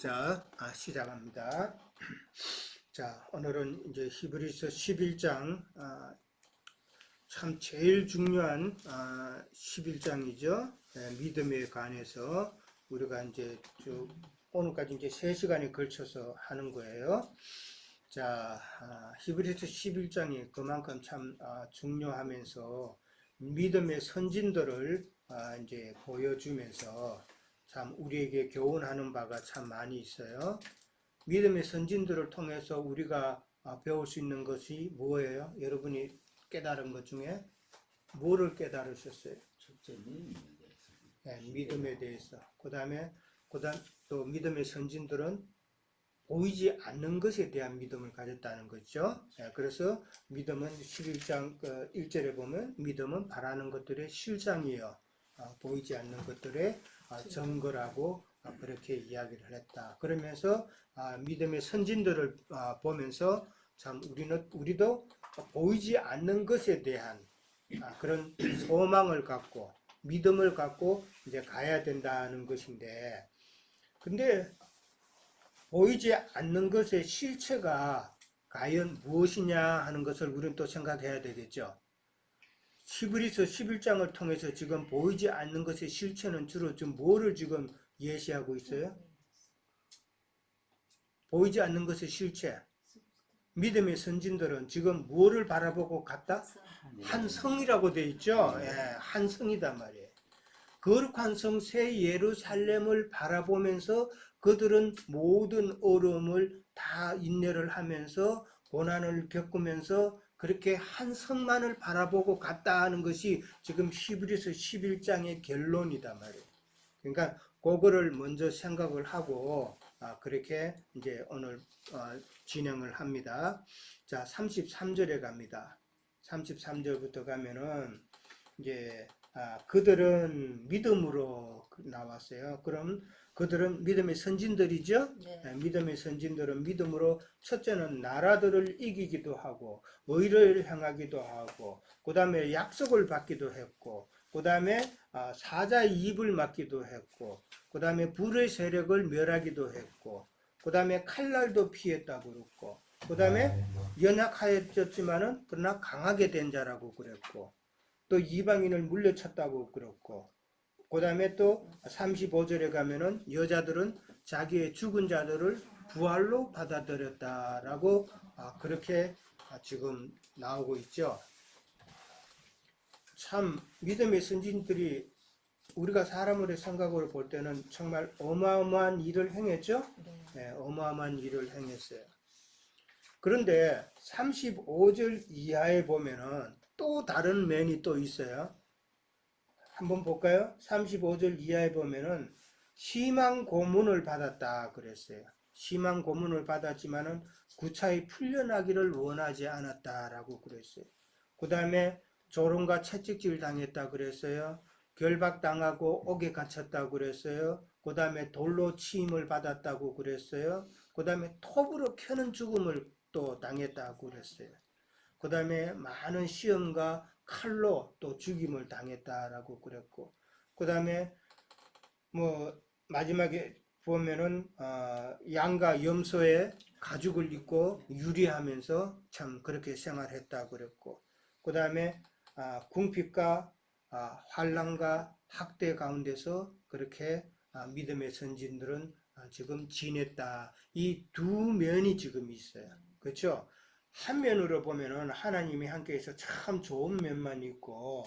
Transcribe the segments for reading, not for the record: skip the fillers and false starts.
자, 시작합니다. 자, 오늘은 이제 히브리서 11장, 참 제일 중요한 11장이죠. 믿음에 관해서 우리가 이제 오늘까지 이제 3시간에 걸쳐서 하는 거예요. 자, 히브리서 11장이 그만큼 참 중요하면서 믿음의 선진들을 이제 보여주면서 참 우리에게 교훈하는 바가 참 많이 있어요. 믿음의 선진들을 통해서 우리가 배울 수 있는 것이 뭐예요? 여러분이 깨달은 것 중에 뭐를 깨달으셨어요? 첫째 믿음에 대해서. 네, 믿음에 대해서. 그다음 또 믿음의 선진들은 보이지 않는 것에 대한 믿음을 가졌다는 거죠. 네, 그래서 믿음은 11장 1절에 보면 믿음은 바라는 것들의 실상이에요. 보이지 않는 것들의 증거라고 그렇게 이야기를 했다. 그러면서 믿음의 선진들을 보면서 참 우리도 보이지 않는 것에 대한 그런 소망을 갖고 믿음을 갖고 이제 가야 된다는 것인데, 근데 보이지 않는 것의 실체가 과연 무엇이냐 하는 것을 우리는 또 생각해야 되겠죠. 히브리서 11장을 통해서 지금 보이지 않는 것의 실체는 주로 좀 뭐를 지금 예시하고 있어요? 보이지 않는 것의 실체. 믿음의 선진들은 지금 뭐를 바라보고 갔다? 한 성이라고 되어 있죠. 예, 한 성이단 말이에요. 거룩한 성 새 예루살렘을 바라보면서 그들은 모든 어려움을 다 인내를 하면서 고난을 겪으면서 그렇게 한 성만을 바라보고 갔다 하는 것이 지금 히브리서 11장의 결론이다 말이에요. 그러니까 그거를 먼저 생각을 하고 그렇게 이제 오늘 진행을 합니다. 자, 33절에 갑니다. 33절부터 가면은 이제 그들은 믿음으로 나왔어요. 그럼 그들은 믿음의 선진들이죠. 네. 믿음의 선진들은 믿음으로 첫째는 나라들을 이기기도 하고 의를 행하기도 하고 그 다음에 약속을 받기도 했고 그 다음에 사자의 입을 막기도 했고 그 다음에 불의 세력을 멸하기도 했고 그 다음에 칼날도 피했다고 그랬고 그 다음에 연약하였지만은 그러나 강하게 된 자라고 그랬고 또 이방인을 물려쳤다고 그렇고 그 다음에 또 35절에 가면은 여자들은 자기의 죽은 자들을 부활로 받아들였다라고 그렇게 지금 나오고 있죠. 참 믿음의 선진들이 우리가 사람으로의 생각으로 볼 때는 정말 어마어마한 일을 행했죠. 네, 어마어마한 일을 행했어요. 그런데 35절 이하에 보면은 또 다른 면이 또 있어요. 한번 볼까요? 35절 이하에 보면은 심한 고문을 받았다 그랬어요. 심한 고문을 받았지만은 구차히 풀려나기를 원하지 않았다라고 그랬어요. 그 다음에 조롱과 채찍질 당했다 그랬어요. 결박당하고 옥에 갇혔다고 그랬어요. 그 다음에 돌로 치임을 받았다고 그랬어요. 그 다음에 톱으로 켜는 죽음을 또 당했다고 그랬어요. 그 다음에 많은 시험과 칼로 또 죽임을 당했다라고 그랬고, 그 다음에 뭐 마지막에 보면은 양과 염소의 가죽을 입고 유리하면서 참 그렇게 생활했다고 그랬고, 그 다음에 궁핍과 환난과 학대 가운데서 그렇게 믿음의 선진들은 지금 지냈다. 이 두 면이 지금 있어요. 그렇죠? 한 면으로 보면은 하나님이 함께해서 참 좋은 면만 있고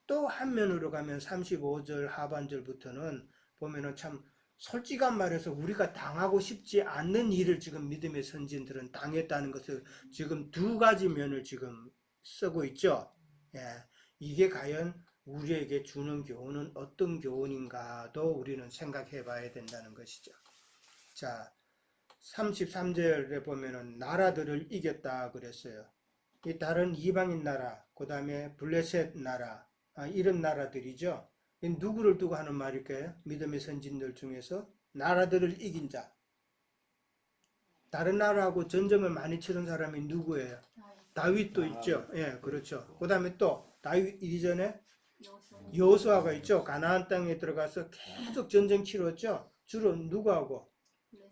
또 한 면으로 가면 35절 하반절부터는 보면은 참 솔직한 말해서 우리가 당하고 싶지 않는 일을 지금 믿음의 선진들은 당했다는 것을 지금 두 가지 면을 지금 쓰고 있죠. 예, 이게 과연 우리에게 주는 교훈은 어떤 교훈인가도 우리는 생각해 봐야 된다는 것이죠. 자, 33절에 보면은 나라들을 이겼다 그랬어요. 이 다른 이방인 나라, 그 다음에 블레셋 나라, 이런 나라들이죠. 이 누구를 두고 하는 말일까요? 믿음의 선진들 중에서 나라들을 이긴 자. 다른 나라하고 전쟁을 많이 치른 사람이 누구예요? 다윗도 있죠. 예, 그렇죠. 그 다음에 또 다윗 이전에 여호수아가 있죠. 가나안 땅에 들어가서 계속 전쟁 치렀죠. 주로 누구하고?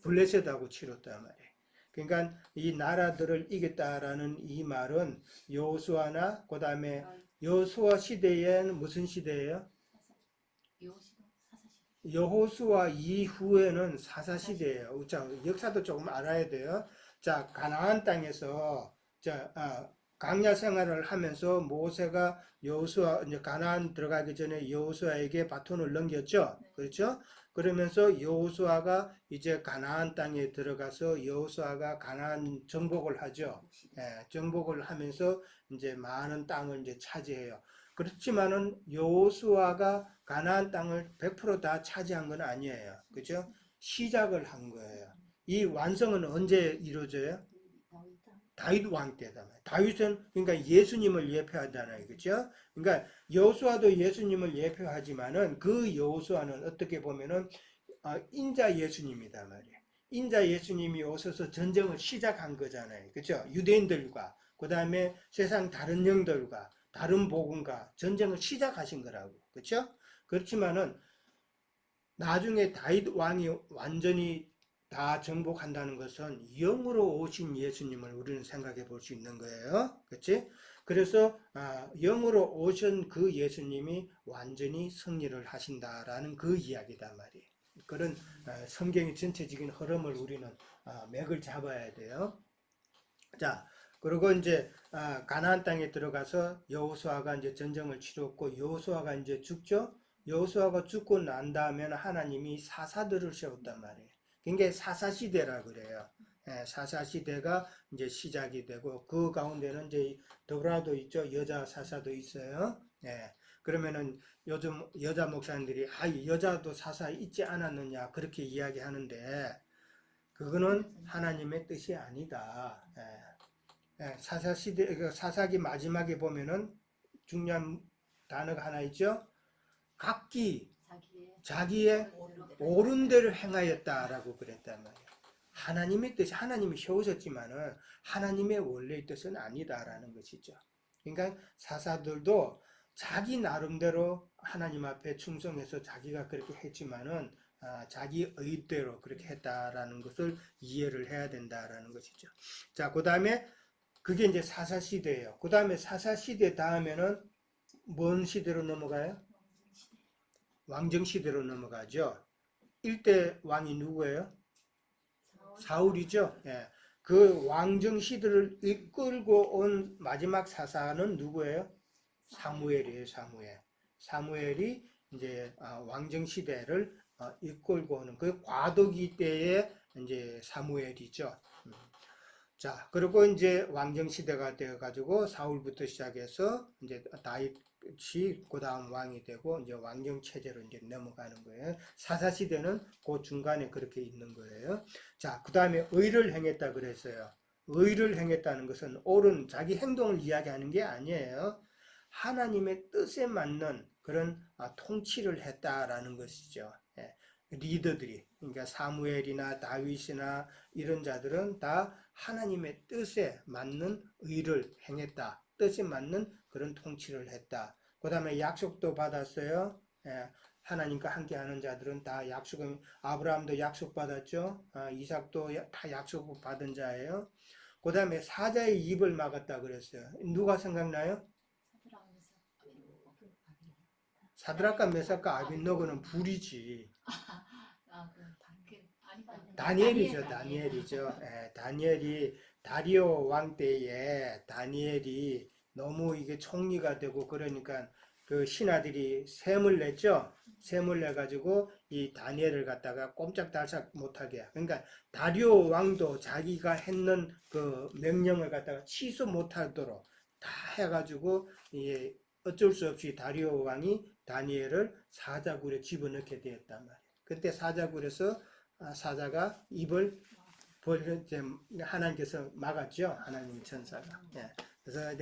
블레셋하고 치렀단 말이에요. 그러니까 이 나라들을 이겼다라는 이 말은 여호수아나 그다음에 여호수아 시대에는 무슨 시대예요? 여호수아 이후에는 사사 시대예요. 자, 역사도 조금 알아야 돼요. 자, 가나안 땅에서 광야 생활을 하면서 모세가 여호수아 이제 가나안 들어가기 전에 여호수아에게 바톤을 넘겼죠. 그렇죠? 그러면서 여호수아가 이제 가나안 땅에 들어가서 여호수아가 가나안 정복을 하죠. 예, 정복을 하면서 이제 많은 땅을 이제 차지해요. 그렇지만은 여호수아가 가나안 땅을 100%다 차지한 건 아니에요. 그죠? 시작을 한 거예요. 이 완성은 언제 이루어져요? 다윗 왕 때다. 다윗은 그러니까 예수님을 예표하잖아요. 그죠? 그러니까 여호수아도 예수님을 예표하지만은 그 여호수아는 어떻게 보면은 인자 예수님이다 말이에요. 인자 예수님이 오셔서 전쟁을 시작한 거잖아요. 그죠? 유대인들과 그다음에 세상 다른 영들과 다른 복음과 전쟁을 시작하신 거라고. 그렇죠? 그렇지만은 나중에 다윗 왕이 완전히 다 정복한다는 것은 영으로 오신 예수님을 우리는 생각해 볼 수 있는 거예요. 그렇지? 그래서 영으로 오신 그 예수님이 완전히 승리를 하신다라는 그 이야기단 말이에요. 그런 성경의 전체적인 흐름을 우리는 맥을 잡아야 돼요. 자, 그리고 이제 가나안 땅에 들어가서 여호수아가 이제 전쟁을 치렀고 여호수아가 이제 죽죠. 여호수아가 죽고 난 다음에는 하나님이 사사들을 세웠단 말이에요. 그게 사사시대라 그래요. 예, 사사시대가 이제 시작이 되고 그 가운데는 이제 더브라도 있죠. 여자 사사도 있어요. 예, 그러면은 요즘 여자 목사님들이 여자도 사사 있지 않았느냐 그렇게 이야기하는데 그거는 하나님의 뜻이 아니다. 예, 사사시대 사사기 마지막에 보면은 중요한 단어가 하나 있죠. 각기 자기의 옳은 대로 행하였다라고 그랬단 말이에요. 하나님의 뜻이 하나님이 세우셨지만은 하나님의 원래의 뜻은 아니다라는 것이죠. 그러니까 사사들도 자기 나름대로 하나님 앞에 충성해서 자기가 그렇게 했지만은 자기 의대로 그렇게 했다라는 것을 이해를 해야 된다라는 것이죠. 자, 그 다음에 그게 이제 사사시대예요. 그 다음에 사사시대 다음에는 뭔 시대로 넘어가요? 왕정시대로 넘어가죠. 1대 왕이 누구예요? 사울이죠. 예. 그 왕정시대를 이끌고 온 마지막 사사는 누구예요? 사무엘이에요. 사무엘이 이제 왕정시대를 이끌고 오는 그 과도기 때의 이제 사무엘이죠. 자, 그리고 이제 왕정시대가 되어가지고 사울부터 시작해서 이제 다윗이 그 다음 왕이 되고 이제 왕정체제로 이제 넘어가는 거예요. 사사시대는 그 중간에 그렇게 있는 거예요. 자, 그 다음에 의를 행했다 그랬어요. 의를 행했다는 것은 옳은 자기 행동을 이야기하는 게 아니에요. 하나님의 뜻에 맞는 그런 통치를 했다라는 것이죠. 예. 리더들이 그러니까 사무엘이나 다윗이나 이런 자들은 다 하나님의 뜻에 맞는 의를 행했다. 뜻에 맞는 그런 통치를 했다. 그 다음에 약속도 받았어요. 예. 하나님과 함께하는 자들은 다 약속은 아브라함도 약속받았죠. 이삭도 다 약속받은 자예요. 그 다음에 사자의 입을 막았다 그랬어요. 누가 생각나요? 사드락과 메삭과 아벳노고는 불이지. 다니엘이죠. 예, 다니엘이 다리오 왕 때에 다니엘이 너무 이게 총리가 되고 그러니까 그 신하들이 셈을 냈죠. 셈을 내가지고 이 다니엘을 갖다가 꼼짝달싹 못하게. 그러니까 다리오 왕도 자기가 했는 그 명령을 갖다가 취소 못하도록 다 해가지고 이 어쩔 수 없이 다리오 왕이 다니엘을 사자굴에 집어넣게 되었단 말이에요. 그때 사자굴에서 사자가 입을 하나님께서 막았죠. 하나님 천사가. 예. 그래서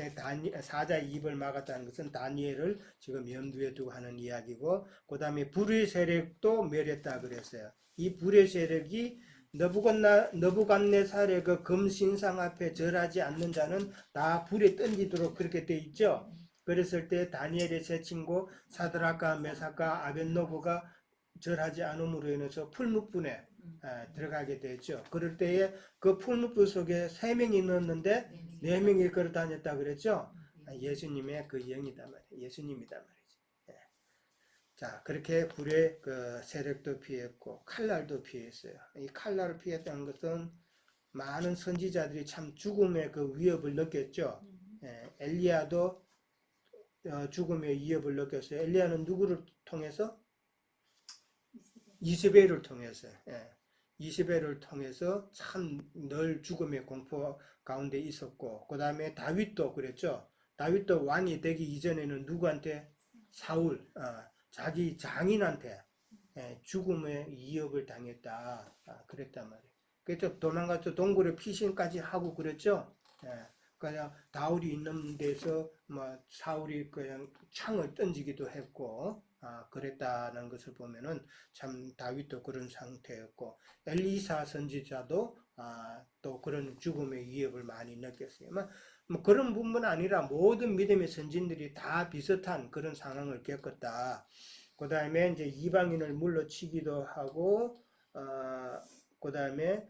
사자의 입을 막았다는 것은 다니엘을 지금 염두에 두고 하는 이야기고, 그 다음에 불의 세력도 멸했다 그랬어요. 이 불의 세력이 너부갓네살의 그 금신상 앞에 절하지 않는 자는 다 불에 던지도록 그렇게 돼 있죠. 그랬을 때 다니엘의 세 친구 사드락과 메삭과 아벳노고가 절하지 않음으로 인해서 풀무불에 들어가게 되죠. 그럴 때에 그 풀무불 속에 3명이 넣었는데 4명이 걸어 다녔다 그랬죠. 예수님의 그 영이다 말이에요. 예수님이다 말이죠. 예. 자, 그렇게 불의 그 세력도 피했고 칼날도 피했어요. 이 칼날을 피했다는 것은 많은 선지자들이 참 죽음의 그 위협을 느꼈죠. 엘리야도 죽음의 위협을 느꼈어요. 엘리야는 누구를 통해서? 이스벨을 통해서. 이스벨을 통해서 참 늘 죽음의 공포 가운데 있었고, 그 다음에 다윗도 그랬죠. 다윗도 왕이 되기 이전에는 누구한테? 사울, 자기 장인한테 죽음의 위협을 당했다. 그랬단 말이에요. 그래서 도망가서 동굴에 피신까지 하고 그랬죠. 그냥 다울이 있는 데서 뭐 사울이 그냥 창을 던지기도 했고, 그랬다는 것을 보면은 참 다윗도 그런 상태였고, 엘리사 선지자도 또 그런 죽음의 위협을 많이 느꼈어요. 뭐 그런 뿐만 아니라 모든 믿음의 선진들이 다 비슷한 그런 상황을 겪었다. 그 다음에 이제 이방인을 물러치기도 하고, 그 다음에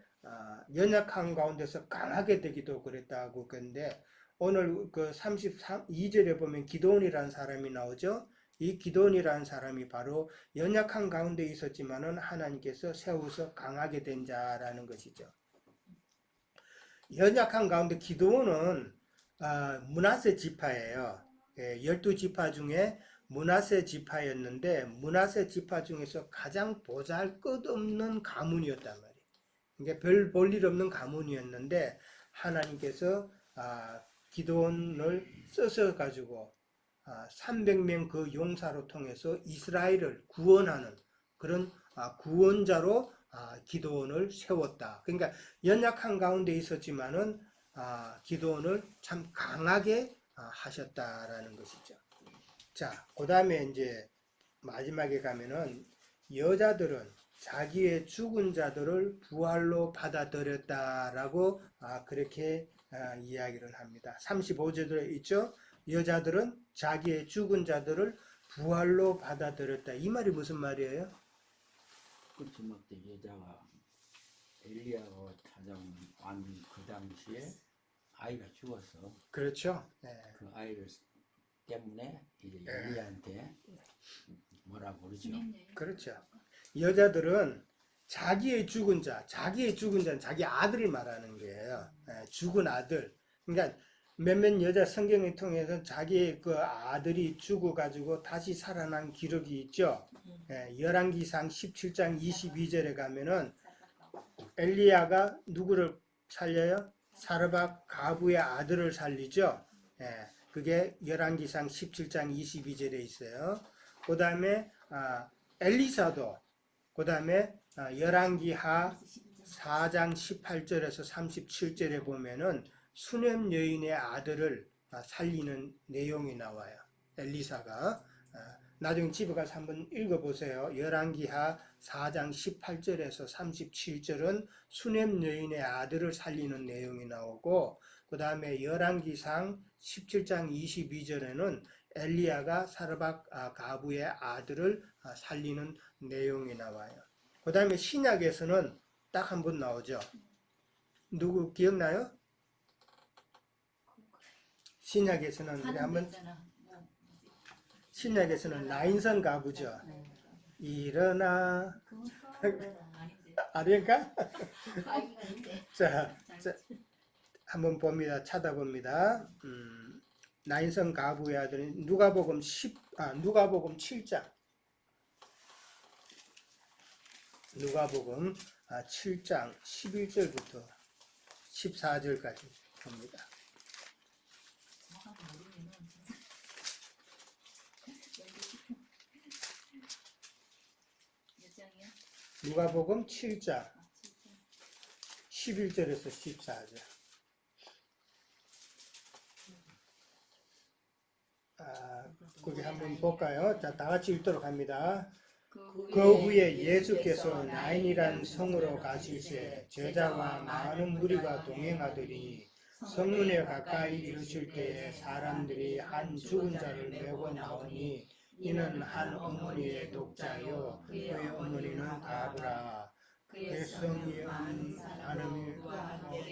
연약한 가운데서 강하게 되기도 그랬다고. 그런데 오늘 그 32절에 보면 기드온이라는 사람이 나오죠. 이 기드온이라는 사람이 바로 연약한 가운데 있었지만은 하나님께서 세워서 강하게 된 자라는 것이죠. 연약한 가운데 기드온은 므낫세 지파예요. 12지파 중에 므낫세 지파였는데 므낫세 지파 중에서 가장 보잘것없는 가문이었단 말이에요. 이게 별 볼 일 없는 가문이었는데 하나님께서 기드온을 써서 가지고 300명 그 용사로 통해서 이스라엘을 구원하는 그런 구원자로 기드온을 세웠다. 그러니까 연약한 가운데 있었지만은 기드온을 참 강하게 하셨다라는 것이죠. 자, 그 다음에 이제 마지막에 가면은 여자들은 자기의 죽은 자들을 부활로 받아들였다라고 그렇게 이야기를 합니다. 35절에 있죠. 여자들은 자기의 죽은 자들을 부활로 받아들였다. 이 말이 무슨 말이에요? 그렇죠. 막때 여자가 엘리야가 찾아온 그 당시에 아이가 죽었어. 그렇죠. 그 아이를 때문에 이제 엘리야한테 뭐라 그러죠. 그렇죠. 여자들은 자기의 죽은 자는 자기 아들을 말하는 거예요. 죽은 아들. 그러니까 몇몇 여자 성경을 통해서 자기의 그 아들이 죽어가지고 다시 살아난 기록이 있죠. 열왕기상 17장 22절에 가면은 엘리야가 누구를 살려요? 사르밧 가부의 아들을 살리죠. 그게 열왕기상 17장 22절에 있어요. 그 다음에 엘리사도 그 다음에 열왕기하 4장 18절에서 37절에 보면은 수넴 여인의 아들을 살리는 내용이 나와요. 엘리사가. 나중에 집에 가서 한번 읽어보세요. 열왕기하 4장 18절에서 37절은 수넴 여인의 아들을 살리는 내용이 나오고, 그 다음에 열왕기상 17장 22절에는 엘리야가 사르밧 가부의 아들을 살리는 내용이 나와요. 그 다음에 신약에서는 딱 한 번 나오죠. 누구 기억나요? 신약에서는 우리 한번 신약에서는 나인선 가부죠. 일어나 아닌가? 자, 한번 봅니다. 찾아봅니다. 나인선 가부의 아들은 누가복음 7장. 누가복음 7장 11절부터 14절까지 봅니다. 누가복음 7장 11절에서 14절. 거기 한번 볼까요? 자, 다 같이 읽도록 합니다. 그 후에 예수께서 나인이란 성으로 가실새 제자와 많은 무리가 동행하더니 성문에 가까이 이르실 때에 사람들이 한 죽은 자를 메고 나오니 이는 한 어머니의 독자요 그의 어머니는 가부라. 그의 성이 많음이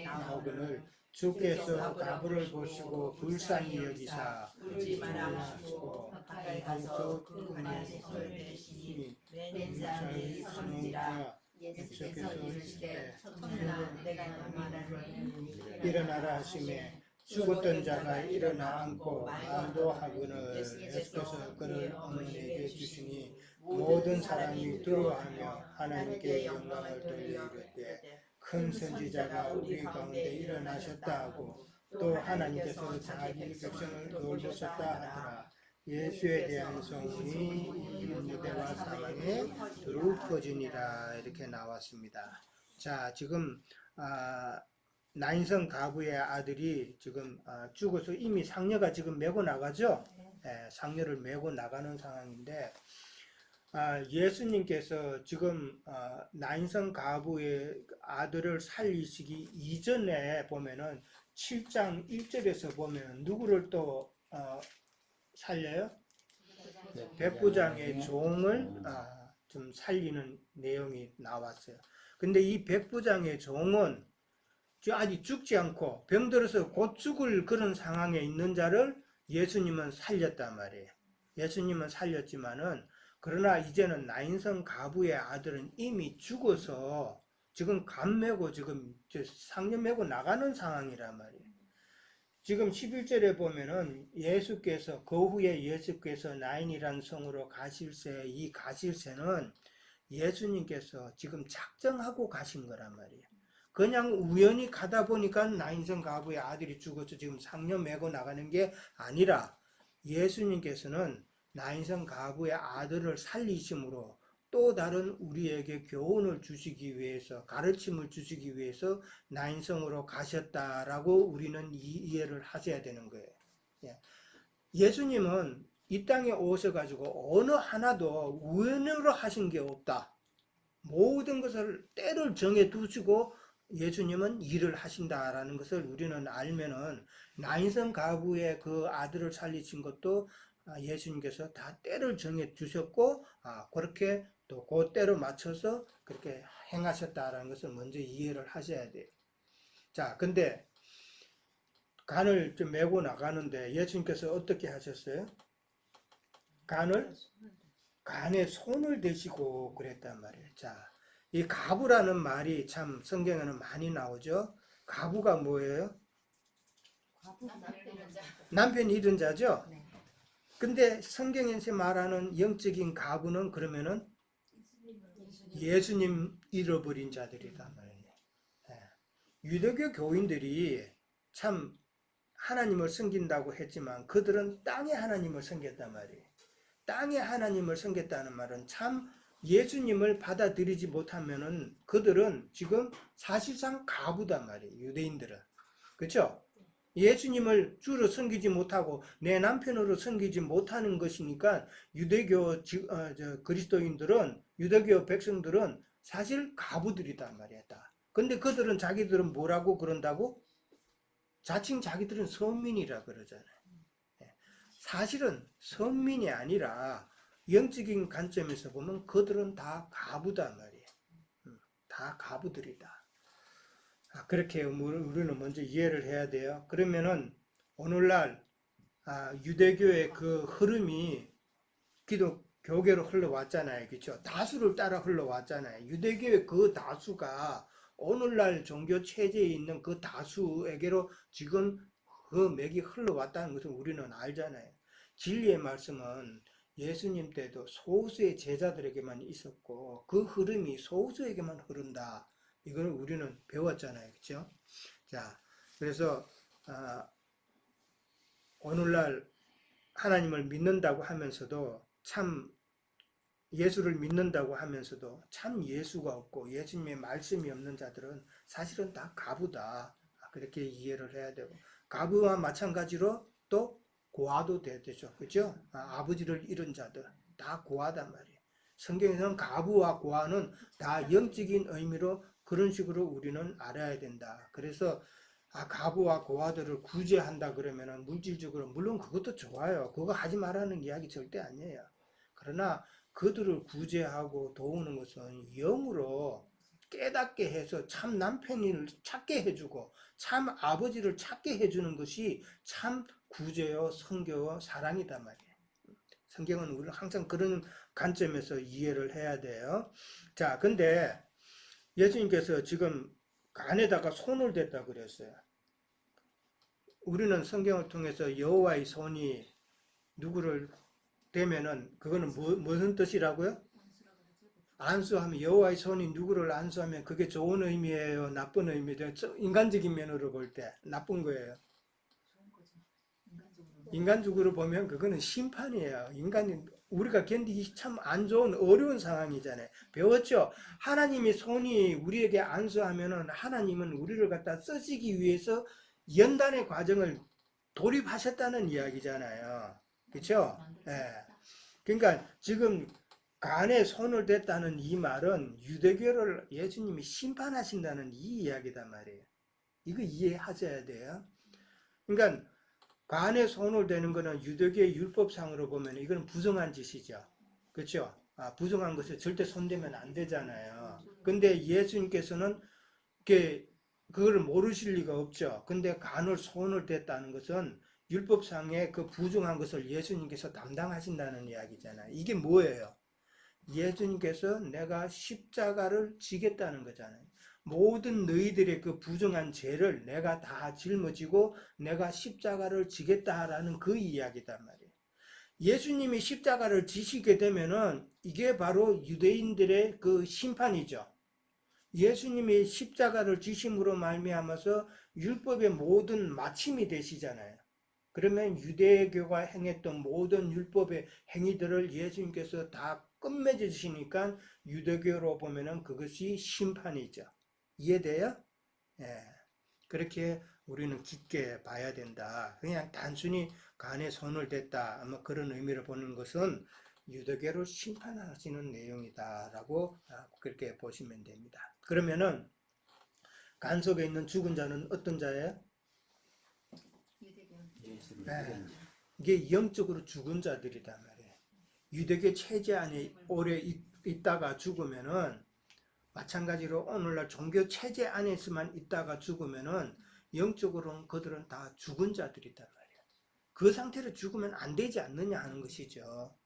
나오거늘 주께서 가부를 보시고 불쌍히 여기사 울지 말아주시고 가까이 가서 그 그 가난에 손을 대시니 맨 사람들이 사는지라 예수께서 이르시되 천하 내가 너 말하는 일어나라 하심에 죽었던 자가 일어나 앉고 말도 하거늘 예수께서 그를 어머니에게 주시니 모든 사람이 두려워하며 하나님께 영광을 돌려 이르되 큰 선지자가 우리 가운데 일어나셨다 하고 또 하나님께서 자기 백성을 돌보셨다 하더라. 예수에 대한 소문이 유대와 사방에 두루 퍼지니라. 이렇게 나왔습니다. 자, 지금 나인성 가부의 아들이 지금 죽어서 이미 상녀가 지금 메고 나가죠. 상녀를 메고 나가는 상황인데 예수님께서 지금 나인성 가부의 아들을 살리시기 이전에 보면은 7장 1절에서 보면 누구를 또 살려요? 백부장의 종을 좀 살리는 내용이 나왔어요. 근데 이 백부장의 종은 아직 죽지 않고 병들어서 곧 죽을 그런 상황에 있는 자를 예수님은 살렸단 말이에요. 예수님은 살렸지만은 그러나 이제는 나인성 가부의 아들은 이미 죽어서 지금 간 메고 지금 상녀 메고 나가는 상황이란 말이에요. 지금 11절에 보면은 예수께서 그 후에 예수께서 나인이란 성으로 가실새, 이 가실새는 예수님께서 지금 작정하고 가신 거란 말이에요. 그냥 우연히 가다 보니까 나인성 가부의 아들이 죽어서 지금 상녀 메고 나가는 게 아니라 예수님께서는 나인성 가부의 아들을 살리심으로 또 다른 우리에게 교훈을 주시기 위해서, 가르침을 주시기 위해서 나인성으로 가셨다라고 우리는 이해를 하셔야 되는 거예요. 예수님은 이 땅에 오셔가지고 어느 하나도 우연으로 하신 게 없다. 모든 것을 때를 정해 두시고 예수님은 일을 하신다라는 것을 우리는 알면은 나인성 가부의 그 아들을 살리신 것도 예수님께서 다 때를 정해 주셨고 그렇게 또 그 때로 맞춰서 그렇게 행하셨다라는 것을 먼저 이해를 하셔야 돼요. 자, 근데 간을 좀 메고 나가는데 예수님께서 어떻게 하셨어요? 간에 손을 대시고 그랬단 말이에요. 자, 이 가부라는 말이 참 성경에는 많이 나오죠. 가부가 뭐예요? 남편 잃은 자죠? 근데 성경에서 말하는 영적인 가부는 그러면은 예수님 잃어버린 자들이란 말이에요. 유대교 교인들이 참 하나님을 섬긴다고 했지만 그들은 땅의 하나님을 섬겼단 말이에요. 땅의 하나님을 섬겼다는 말은 참 예수님을 받아들이지 못하면은 그들은 지금 사실상 가부단 말이에요. 유대인들은. 그렇죠? 예수님을 주로 섬기지 못하고 내 남편으로 섬기지 못하는 것이니까 유대교 그리스도인들은, 유대교 백성들은 사실 가부들이단 말이야. 근데 그들은 자기들은 뭐라고 그런다고? 자칭 자기들은 선민이라 그러잖아요. 사실은 선민이 아니라 영적인 관점에서 보면 그들은 다 가부단 말이에요. 다 가부들이다. 그렇게 우리는 먼저 이해를 해야 돼요. 그러면은 오늘날 유대교의 그 흐름이 교계로 흘러왔잖아요. 그렇죠? 다수를 따라 흘러왔잖아요. 유대교의 그 다수가 오늘날 종교 체제에 있는 그 다수에게로 지금 그 맥이 흘러왔다는 것을 우리는 알잖아요. 진리의 말씀은 예수님 때도 소수의 제자들에게만 있었고 그 흐름이 소수에게만 흐른다. 이걸 우리는 배웠잖아요. 그렇죠? 자, 그래서 오늘날 하나님을 믿는다고 하면서도 참 예수를 믿는다고 하면서도 참 예수가 없고 예수님의 말씀이 없는 자들은 사실은 다 가부다. 그렇게 이해를 해야 되고 가부와 마찬가지로 또 고아도 되죠. 그렇죠? 아버지를 잃은 자들 다 고아단 말이에요. 성경에서는 가부와 고아는 다 영적인 의미로 그런 식으로 우리는 알아야 된다. 그래서 가부와 고아들을 구제한다 그러면은 물질적으로 물론 그것도 좋아요. 그거 하지 말라는 이야기 절대 아니에요. 그러나 그들을 구제하고 도우는 것은 영으로 깨닫게 해서 참 남편을 찾게 해주고 참 아버지를 찾게 해주는 것이 참 구제요, 성교요, 사랑이단 말이에요. 성경은 우리를 항상 그런 관점에서 이해를 해야 돼요. 자, 근데 예수님께서 지금 간에다가 손을 댔다 그랬어요. 우리는 성경을 통해서 여호와의 손이 누구를 대면은 그거는 무슨 뜻이라고요? 안수하면 여호와의 손이 누구를 안수하면 그게 좋은 의미예요, 나쁜 의미예요? 인간적인 면으로 볼 때 나쁜 거예요. 인간적으로 보면 그거는 심판이에요. 인간이 우리가 견디기 참 안 좋은 어려운 상황이잖아요. 배웠죠? 하나님의 손이 우리에게 안수하면은 하나님은 우리를 갖다 쓰시기 위해서 연단의 과정을 돌입하셨다는 이야기잖아요. 그렇죠? 예. 그러니까 지금 간에 손을 댔다는 이 말은 유대교를 예수님이 심판하신다는 이 이야기단 말이에요. 이거 이해하셔야 돼요. 그러니까 간에 손을 대는 것은 유대교의 율법상으로 보면 이건 부정한 짓이죠. 그렇죠? 부정한 것에 절대 손대면 안 되잖아요. 근데 예수님께서는 그걸 모르실 리가 없죠. 근데 간을 손을 댔다는 것은 율법상의 그 부정한 것을 예수님께서 담당하신다는 이야기잖아요. 이게 뭐예요? 예수님께서 내가 십자가를 지겠다는 거잖아요. 모든 너희들의 그 부정한 죄를 내가 다 짊어지고 내가 십자가를 지겠다라는 그 이야기단 말이에요. 예수님이 십자가를 지시게 되면은 이게 바로 유대인들의 그 심판이죠. 예수님이 십자가를 지심으로 말미암아서 율법의 모든 마침이 되시잖아요. 그러면 유대교가 행했던 모든 율법의 행위들을 예수님께서 다 끝맺으시니까 유대교로 보면은 그것이 심판이죠. 이해돼요? 예. 그렇게 우리는 깊게 봐야 된다. 그냥 단순히 간에 손을 댔다, 아마 그런 의미를 보는 것은 유대교를 심판하시는 내용이다라고 그렇게 보시면 됩니다. 그러면은 간 속에 있는 죽은 자는 어떤 자예요? 네. 이게 영적으로 죽은 자들이단 말이에요. 유대교 체제 안에 오래 있다가 죽으면은 마찬가지로 오늘날 종교 체제 안에서만 있다가 죽으면은 영적으로는 그들은 다 죽은 자들이단 말이에요. 그 상태로 죽으면 안 되지 않느냐 하는 것이죠.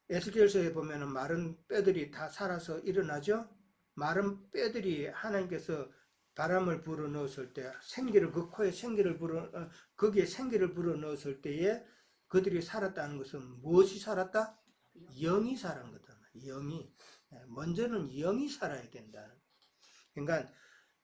에스겔서에 보면은 마른 뼈들이 다 살아서 일어나죠. 마른 뼈들이 하나님께서 바람을 불어 넣었을 때 생기를 그 코에 생기를 거기에 생기를 불어 넣었을 때에 그들이 살았다는 것은 무엇이 살았다? 영이 살은 거다. 영이. 먼저는 영이 살아야 된다는. 그러니까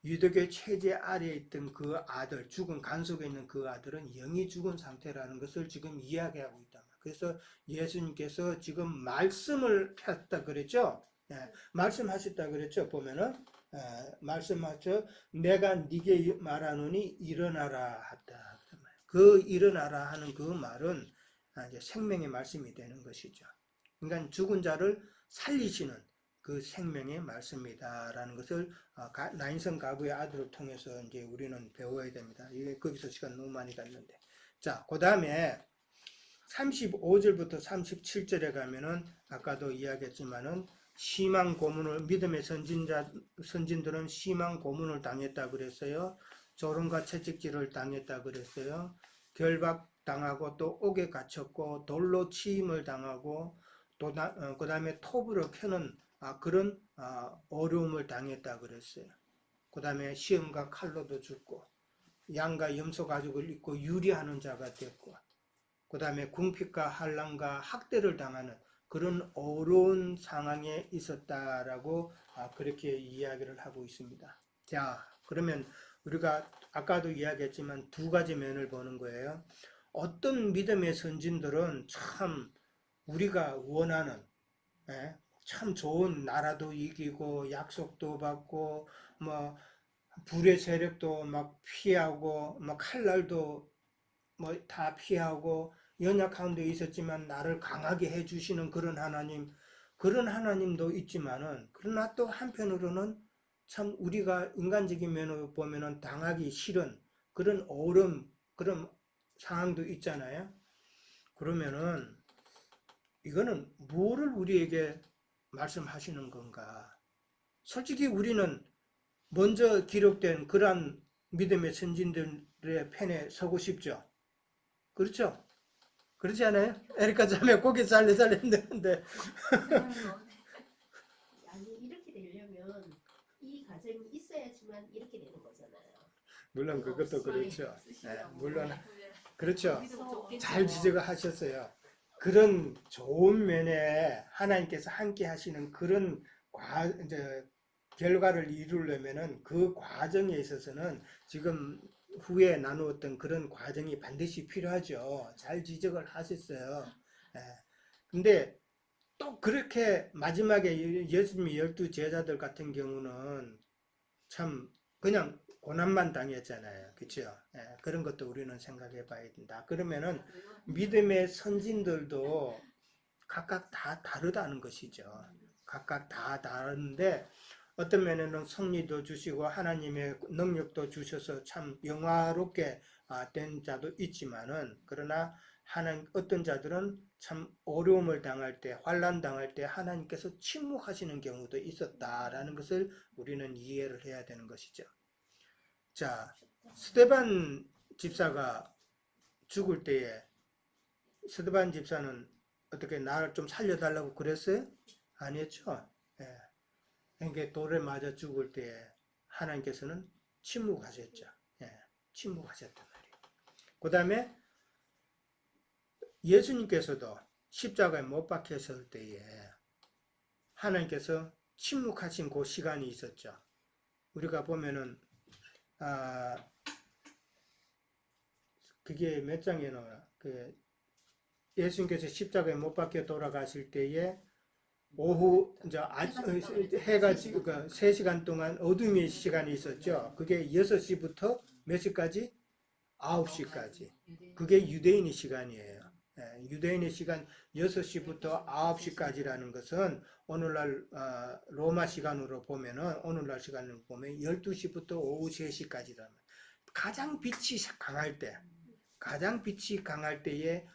유대교 체제 아래에 있던 그 아들, 죽은 간 속에 있는 그 아들은 영이 죽은 상태라는 것을 지금 이야기하고 있다. 그래서 예수님께서 지금 말씀을 했다 그랬죠. 말씀하셨다 그랬죠. 보면은 말씀하셔 내가 네게 말하노니 일어나라 했다. 그 일어나라 하는 그 말은 이제 생명의 말씀이 되는 것이죠. 그러니까 죽은 자를 살리시는 그 생명의 말씀이다라는 것을 나인성 가부의 아들을 통해서 이제 우리는 배워야 됩니다. 이게 거기서 시간 너무 많이 갔는데, 자, 그 다음에 35절부터 37절에 가면은 아까도 이야기했지만은 심한 고문을 믿음의 선진들은 심한 고문을 당했다 그랬어요. 조롱과 채찍질을 당했다 그랬어요. 결박당하고 또 옥에 갇혔고 돌로 치임을 당하고 또 그 다음에 톱으로 켜는 그런 어려움을 당했다 그랬어요. 그 다음에 시험과 칼로도 죽고 양과 염소 가죽을 입고 유리하는 자가 됐고 그 다음에 궁핍과 환난과 학대를 당하는 그런 어려운 상황에 있었다라고 그렇게 이야기를 하고 있습니다. 자, 그러면 우리가 아까도 이야기했지만 두 가지 면을 보는 거예요. 어떤 믿음의 선진들은 참 우리가 원하는 참 좋은 나라도 이기고 약속도 받고 뭐 불의 세력도 막 피하고 뭐 칼날도 뭐 다 피하고 연약한 데 있었지만 나를 강하게 해주시는 그런 하나님도 있지만은 그러나 또 한편으로는 참 우리가 인간적인 면으로 보면은 당하기 싫은 그런 어려움 그런 상황도 있잖아요. 그러면은 이거는 뭐를 우리에게 말씀하시는 건가? 솔직히 우리는 먼저 기록된 그러한 믿음의 선진들의 편에 서고 싶죠. 그렇죠? 그렇지 않아요? 에리카 자매 고개 살려살려 했는데 아니 이렇게 되려면 이 과정이 있어야지만 이렇게 되는 거잖아요. 물론 그것도 그렇죠. 물론 그렇죠. 그래서 잘 지적하셨어요. 그런 좋은 면에 하나님께서 함께 하시는 그런 이제 결과를 이루려면은 그 과정에 있어서는 지금 후에 나누었던 그런 과정이 반드시 필요하죠. 잘 지적을 하셨어요. 근데 또 그렇게 마지막에 예수님의 12 제자들 같은 경우는 참 그냥 고난만 당했잖아요. 그렇죠? 그런 것도 우리는 생각해 봐야 된다. 그러면은 믿음의 선진들도 각각 다 다르다는 것이죠. 각각 다 다른데 어떤 면에는 승리도 주시고 하나님의 능력도 주셔서 참 영화롭게 된 자도 있지만은 그러나 어떤 자들은 참 어려움을 당할 때, 환난 당할 때 하나님께서 침묵하시는 경우도 있었다라는 것을 우리는 이해를 해야 되는 것이죠. 자, 스데반 집사가 죽을 때에 스데반 집사는 어떻게 나를 좀 살려달라고 그랬어요? 아니었죠. 그러니까 돌에 맞아 죽을 때 하나님께서는 침묵하셨죠. 침묵하셨단 말이에요. 그 다음에 예수님께서도 십자가에 못 박혔을 때에 하나님께서 침묵하신 그 시간이 있었죠. 우리가 보면은 그게 몇 장에 나와요. 예수님께서 십자가에 못 박혀 돌아가실 때에 오후 이제 해가 지고 3시간 동안 어둠의 시간이 있었죠. 그게 6시부터 몇 시까지? 9시까지. 그게 유대인의 시간이에요. 유대인의 시간 6시부터 9시까지라는 것은 오늘날 로마 시간으로 보면은 오늘날 시간으로 보면 12시부터 오후 3시까지라는 가장 빛이 강할 때에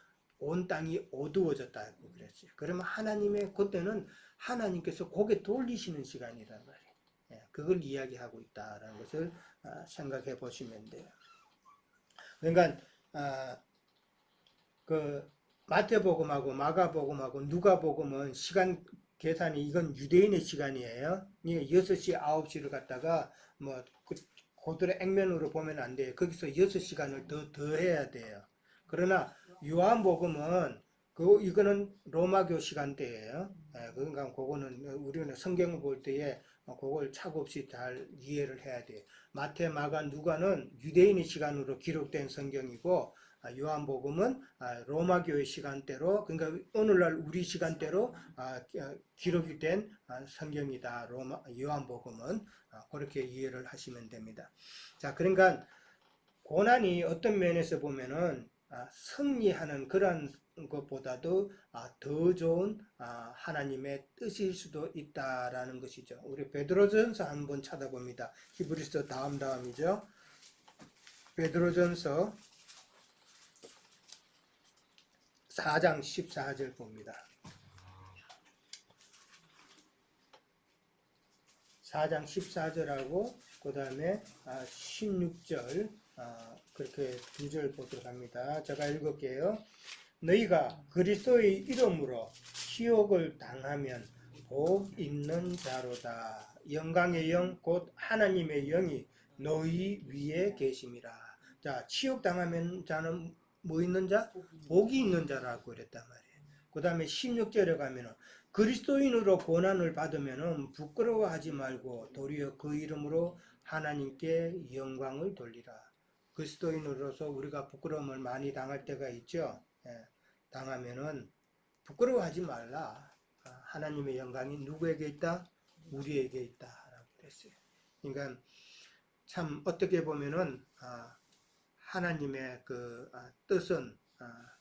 온 땅이 어두워졌다고 그랬어요. 그러면 하나님의 그때는 하나님께서 고개 돌리시는 시간이란 말이에요. 그걸 이야기하고 있다라는 것을 생각해 보시면 돼요. 그러니까 그 마태복음하고 마가복음하고 누가복음은 시간 계산이 이건 유대인의 시간이에요. 6시, 9시를 갖다가 뭐 그대로 액면으로 보면 안 돼요. 거기서 6시간을 더 해야 돼요. 그러나 요한복음은 이거는 로마교 시간대예요. 그러니까 그거는 우리는 성경을 볼 때에 그걸 차고없이 잘 이해를 해야 돼요. 마태, 마가, 누가는 유대인의 시간으로 기록된 성경이고 요한복음은 로마교의 시간대로 그러니까 오늘날 우리 시간대로 기록이 된 성경이다. 요한복음은 그렇게 이해를 하시면 됩니다. 자, 그러니까 고난이 어떤 면에서 보면은 승리하는 그런 것보다도 더 좋은 하나님의 뜻일 수도 있다라는 것이죠. 우리 베드로전서 한번 찾아봅니다. 히브리서 다음이죠. 베드로전서 4장 14절 봅니다. 4장 14절하고 그 다음에 16절 그렇게 두 절 보도록 합니다. 제가 읽을게요. 너희가 그리스도의 이름으로 시욕을 당하면 복 있는 자로다. 영광의 영 곧 하나님의 영이 너희 위에 계심이라. 자, 치욕 당하면 자는 뭐 있는 자? 복이 있는 자라고 그랬단 말이에요. 그 다음에 16절에 가면은 그리스도인으로 고난을 받으면은 부끄러워하지 말고 도리어 그 이름으로 하나님께 영광을 돌리라. 그리스도인으로서 우리가 부끄러움을 많이 당할 때가 있죠. 당하면은 부끄러워하지 말라. 하나님의 영광이 누구에게 있다? 우리에게 있다라고 그랬어요. 그러니까 참 어떻게 보면은 하나님의 그 뜻은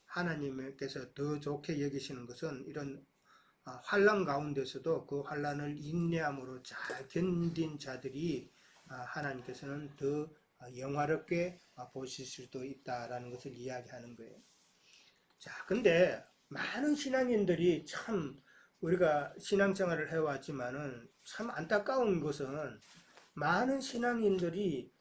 하나님께서 더 좋게 여기시는 것은 이런 환난 가운데서도 그 환난을 인내함으로 잘 견딘 자들이 하나님께서는 더 영화롭게 보실 수도 있다라는 것을 이야기하는 거예요. 자, 근데 많은 신앙인들이 참 우리가 신앙생활을 해왔지만은 참 안타까운 것은 많은 신앙인들이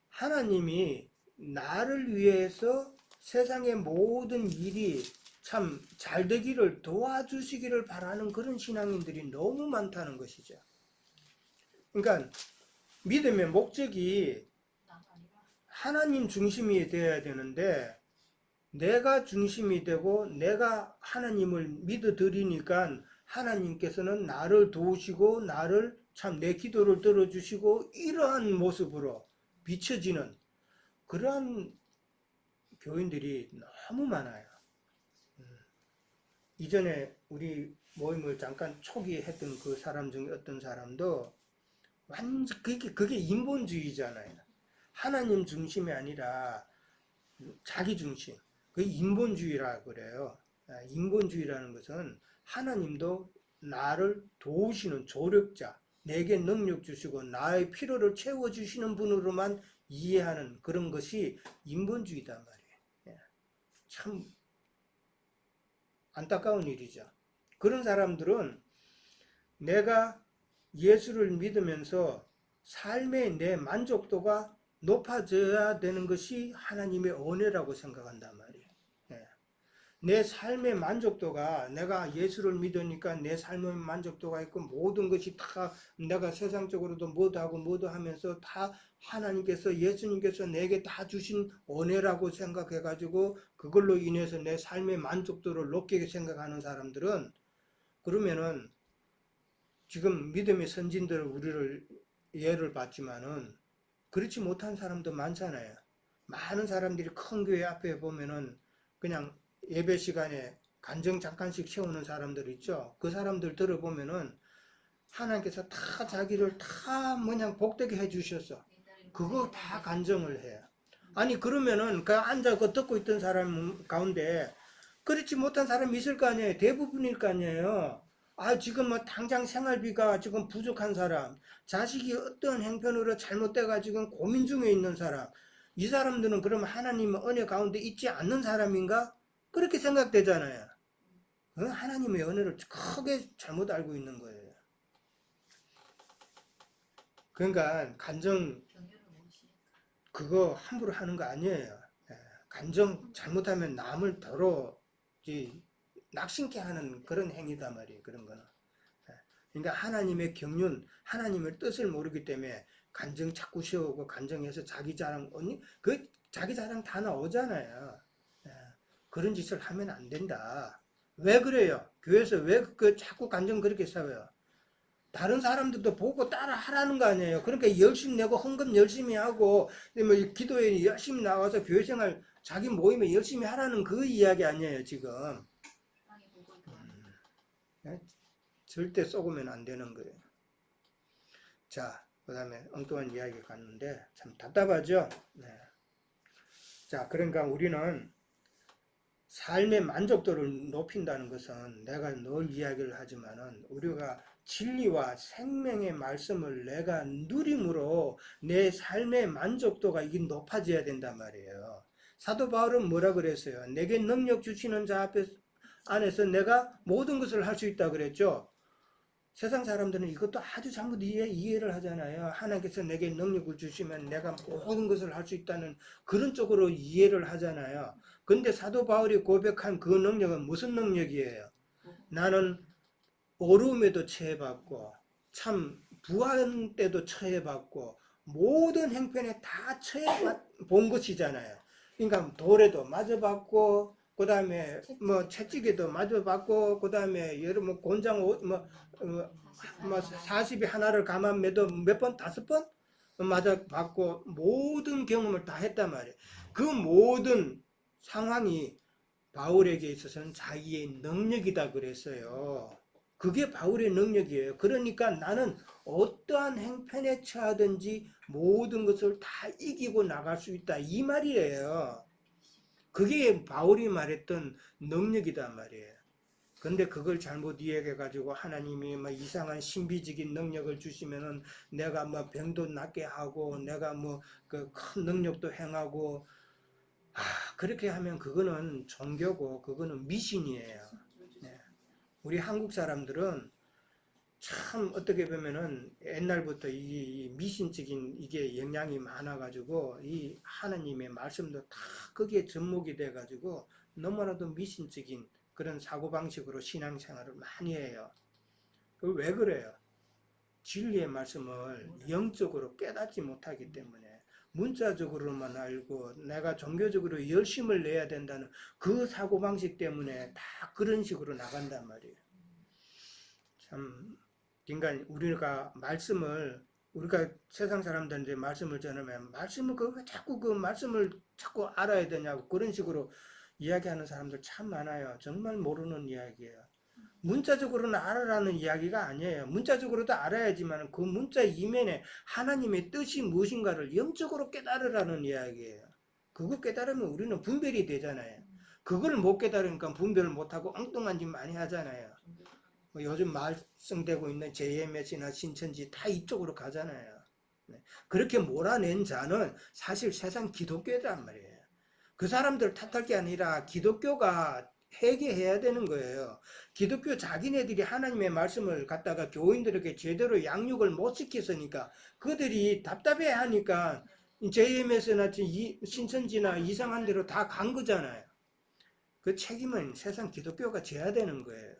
하나님이 나를 위해서 세상의 모든 일이 참 잘되기를 도와주시기를 바라는 그런 신앙인들이 너무 많다는 것이죠. 그러니까 믿음의 목적이 하나님 중심이 되어야 되는데 내가 중심이 되고 내가 하나님을 믿어드리니까 하나님께서는 나를 도우시고 나를 참 내 기도를 들어주시고 이러한 모습으로 비춰지는 그러한 교인들이 너무 많아요. 이전에 우리 모임을 잠깐 초기에 했던 그 사람 중에 어떤 사람도 완전 그게 인본주의잖아요. 하나님 중심이 아니라 자기 중심. 그게 인본주의라 그래요. 인본주의라는 것은 하나님도 나를 도우시는 조력자, 내게 능력 주시고 나의 필요를 채워주시는 분으로만 이해하는 그런 것이 인본주의단 말이에요. 참 안타까운 일이죠. 그런 사람들은 내가 예수를 믿으면서 삶의 내 만족도가 높아져야 되는 것이 하나님의 은혜라고 생각한단 말이에요. 내 삶의 만족도가 내가 예수를 믿으니까 내 삶의 만족도가 있고 모든 것이 다 내가 세상적으로도 뭐도 하고 뭐도 하면서 다 하나님께서 예수님께서 내게 다 주신 은혜라고 생각해가지고 그걸로 인해서 내 삶의 만족도를 높게 생각하는 사람들은 그러면은 지금 믿음의 선진들 우리를 예를 봤지만은 그렇지 못한 사람도 많잖아요. 많은 사람들이 큰 교회 앞에 보면은 그냥 예배 시간에 간증 잠깐씩 세우는 사람들 있죠. 그 사람들 들어보면은 하나님께서 다 자기를 다 뭐냐 복되게 해주셨어. 그거 다 간증을 해요. 아니 그러면은 그 앉아 그 듣고 있던 사람 가운데 그렇지 못한 사람이 있을 거 아니에요. 대부분일 거 아니에요. 아 지금 뭐 당장 생활비가 지금 부족한 사람, 자식이 어떤 행편으로 잘못돼가 지금 고민 중에 있는 사람, 이 사람들은 그럼 하나님의 은혜 가운데 있지 않는 사람인가? 그렇게 생각되잖아요. 하나님의 은혜를 크게 잘못 알고 있는 거예요. 그러니까 간증 그거 함부로 하는 거 아니에요. 간증 잘못하면 남을 더러 낙심케 하는 그런 행위단 말이에요. 그런 거는. 그러니까 하나님의 경륜, 하나님의 뜻을 모르기 때문에 간증 자꾸 세우고 간증해서 자기 자랑, 그 자기 자랑 다 나오잖아요. 그런 짓을 하면 안 된다. 왜 그래요? 교회에서 왜 그 자꾸 간증 그렇게 세워요? 다른 사람들도 보고 따라 하라는 거 아니에요. 그러니까 열심히 내고 헌금 열심히 하고 뭐 기도에 열심히 나와서 교회생활 자기 모임에 열심히 하라는 그 이야기 아니에요. 지금 절대 쏘으면 안 되는 거예요. 자, 그 다음에 엉뚱한 이야기 갔는데 참 답답하죠. 네. 자, 그러니까 우리는 삶의 만족도를 높인다는 것은 내가 늘 이야기를 하지만은 우리가 진리와 생명의 말씀을 내가 누림으로 내 삶의 만족도가 이게 높아져야 된단 말이에요. 사도 바울은 뭐라 그랬어요? 내게 능력 주시는 자 앞에 안에서 내가 모든 것을 할 수 있다 그랬죠. 세상 사람들은 이것도 아주 잘못 이해를 하잖아요. 하나님께서 내게 능력을 주시면 내가 모든 것을 할 수 있다는 그런 쪽으로 이해를 하잖아요. 근데 사도 바울이 고백한 그 능력은 무슨 능력이에요? 나는 어려움에도 처해봤고 참 부한 때도 처해봤고 모든 형편에 다 처해본 것이잖아요. 그러니까 돌에도 맞아봤고 그 다음에 뭐 채찍에도 맞아봤고 그 다음에 여러 뭐 곤장 뭐 40이 하나를 가만 매도 몇 번? 5번? 맞아봤고 모든 경험을 다 했단 말이에요. 그 모든 상황이 바울에게 있어서는 자기의 능력이다 그랬어요. 그게 바울의 능력이에요. 그러니까 나는 어떠한 행편에 처하든지 모든 것을 다 이기고 나갈 수 있다 이 말이에요. 그게 바울이 말했던 능력이단 말이에요. 근데 그걸 잘못 이해해가지고 하나님이 뭐 이상한 신비적인 능력을 주시면은 내가 뭐 병도 낫게 하고 내가 뭐 그 큰 능력도 행하고 그렇게 하면 그거는 종교고 그거는 미신이에요. 네. 우리 한국 사람들은 참 어떻게 보면은 옛날부터 이 미신적인 이게 영향이 많아가지고 이 하나님의 말씀도 다 거기에 접목이 돼가지고 너무나도 미신적인 그런 사고방식으로 신앙생활을 많이 해요. 왜 그래요? 진리의 말씀을 영적으로 깨닫지 못하기 때문에 문자적으로만 알고 내가 종교적으로 열심을 내야 된다는 그 사고방식 때문에 다 그런 식으로 나간단 말이에요. 참 인간 우리가 세상 사람들한테 말씀을 전하면 말씀을 자꾸 그 말씀을 자꾸 알아야 되냐고 그런 식으로 이야기하는 사람들 참 많아요. 정말 모르는 이야기예요. 문자적으로는 알아라는 이야기가 아니에요. 문자적으로도 알아야지만 그 문자 이면에 하나님의 뜻이 무엇인가를 영적으로 깨달으라는 이야기예요. 그거 깨달으면 우리는 분별이 되잖아요. 그걸 못 깨달으니까 분별을 못하고 엉뚱한 짓 많이 하잖아요. 요즘 말썽되고 있는 JMS나 신천지 다 이쪽으로 가잖아요. 그렇게 몰아낸 자는 사실 세상 기독교란 말이에요. 그 사람들 탓할 게 아니라 기독교가 회개해야 되는 거예요. 기독교 자기네들이 하나님의 말씀을 갖다가 교인들에게 제대로 양육을 못 시켰으니까 그들이 답답해하니까 JMS나 신천지나 이상한 데로 다 간 거잖아요. 그 책임은 세상 기독교가 져야 되는 거예요.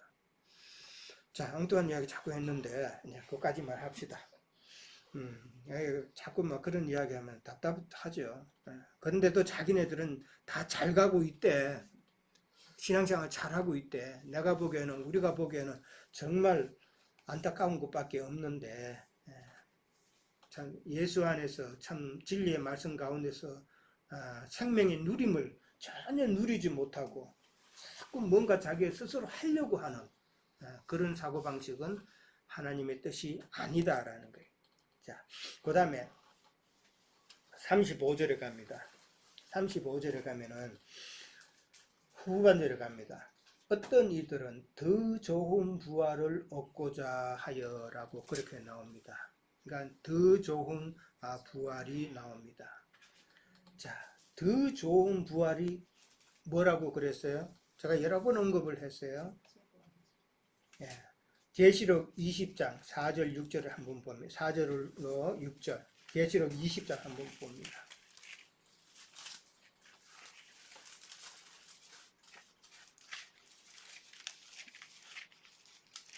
자, 엉뚱한 이야기 자꾸 했는데 그거까지만 합시다. 자꾸 막 그런 이야기하면 답답하죠. 그런데도 자기네들은 다 잘 가고 있대. 신앙생활 잘하고 있대. 내가 보기에는 우리가 보기에는 정말 안타까운 것밖에 없는데 참 예수 안에서 참 진리의 말씀 가운데서 생명의 누림을 전혀 누리지 못하고 자꾸 뭔가 자기 스스로 하려고 하는 그런 사고방식은 하나님의 뜻이 아니다라는 거예요. 자, 그 다음에 35절에 갑니다. 35절에 가면은 후반절에 갑니다. 어떤 이들은 더 좋은 부활을 얻고자 하여라고 그렇게 나옵니다. 그러니까 더 좋은 부활이 나옵니다. 자, 더 좋은 부활이 뭐라고 그랬어요? 제가 여러 번 언급을 했어요. 예. 계시록 20장 4절 6절을 한번 봅니다. 4절로 6절 계시록 20장 한번 봅니다.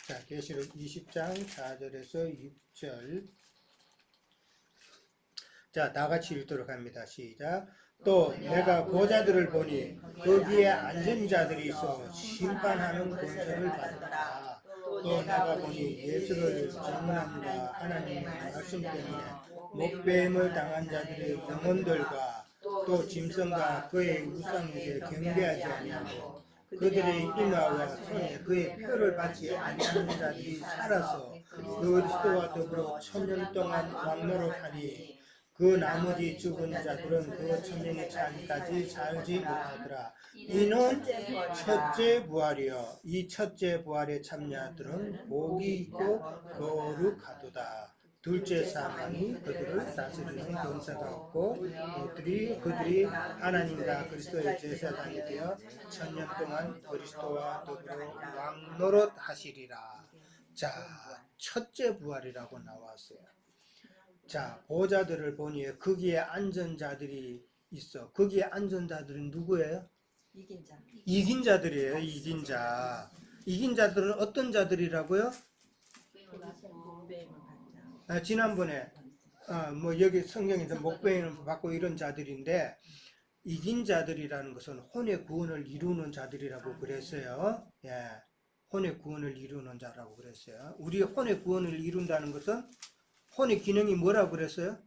자, 계시록 20장 4절에서 6절. 자, 다 같이 읽도록 합니다. 시작. 또 내가 보좌들을 보니 거기에 앉은 자들이 있어 심판하는 권세를 받았다. 또 내가 보니 예수를 전문함과 하나님의 말씀 때문에 목배임을 당한 자들의 영혼들과 또 짐승과 그의 우상에게 경배하지 아니하고 그들의 이마와 손에 그의 표를 받지 아니하는 자들이 살아서 그리스도와 더불어 1000년 동안 왕노릇하니 그 나머지 죽은 자들은 그 1000년이 차기까지 살지 못하더라. 이는 첫째 부활이요 이 첫째 부활에 참여하들은 복이 있고 거룩하도다. 둘째 사망이 그들을 다스리는 권세가 없고 그들이 하나님과 그리스도의 제사장이 되어 1000년 동안 그리스도와 더불어 왕노릇 하시리라. 자, 첫째 부활이라고 나왔어요. 자, 보좌들을 보니 거기에 앉은 자들이 있어. 거기에 앉은 자들은 누구예요? 이긴 자들이에요. 이긴 자. 이긴 자들은 어떤 자들이라고요? 지난번에 여기 성경에서 목배임을 받고 이런 자들인데 이긴 자들이라는 것은 혼의 구원을 이루는 자들이라고 그랬어요. 예, 혼의 구원을 이루는 자라고 그랬어요. 우리 혼의 구원을 이룬다는 것은 혼의 기능이 뭐라고 그랬어요?